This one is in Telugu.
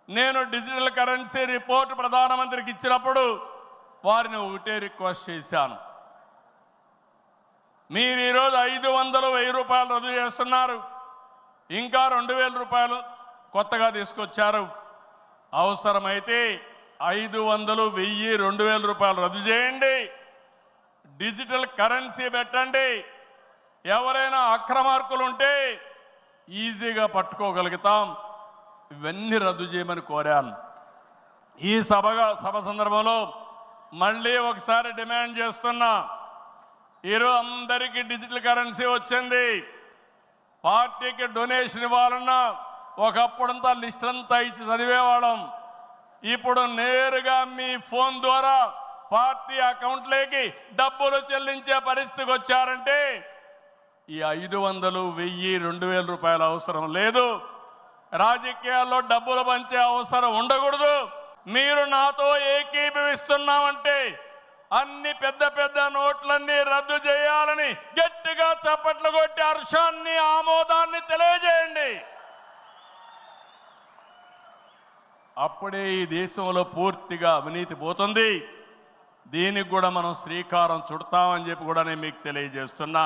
నేను డిజిటల్ కరెన్సీ రిపోర్ట్ ప్రధానమంత్రికి ఇచ్చినప్పుడు వారిని ఒకటే రిక్వెస్ట్ చేశాను. మీరు ఈరోజు 500, 1000 రూపాయలు రద్దు చేస్తున్నారు, ఇంకా 2000 రూపాయలు కొత్తగా తీసుకొచ్చారు. అవసరమైతే 500, 1000, 2000 రూపాయలు రద్దు చేయండి, డిజిటల్ కరెన్సీ పెట్టండి. ఎవరైనా అక్రమార్కులు ఉంటే ఈజీగా పట్టుకోగలుగుతాం. ఇవన్నీ రద్దు చేయమని కోరాను. ఈ సభ సందర్భంలో మళ్ళీ ఒకసారి డిమాండ్ చేస్తున్నా. ఈరోజు అందరికీ డిజిటల్ కరెన్సీ వచ్చింది. పార్టీకి డొనేషన్ ఇవ్వాలన్నా ఒకప్పుడంతా లిస్ట్ అంతా ఇచ్చి చదివేవాళ్ళం. ఇప్పుడు నేరుగా మీ ఫోన్ ద్వారా పార్టీ అకౌంట్లోకి డబ్బులు చెల్లించే పరిస్థితికి వచ్చారంటే ఈ 500, 1000, 2000 రూపాయల అవసరం లేదు. రాజకీయాల్లో డబ్బులు పంచే అవసరం ఉండకూడదు. మీరు నాతో ఏకీభవిస్తున్నామంటే అన్ని పెద్ద పెద్ద నోట్లన్నీ రద్దు చేయాలని గట్టిగా చప్పట్లు కొట్టి హర్షాన్ని, ఆమోదాన్ని తెలియజేయండి. అప్పుడే ఈ దేశంలో పూర్తిగా అవినీతి పోతుంది. దీనికి కూడా మనం శ్రీకారం చుడతామని చెప్పి కూడా నేను మీకు తెలియజేస్తున్నా.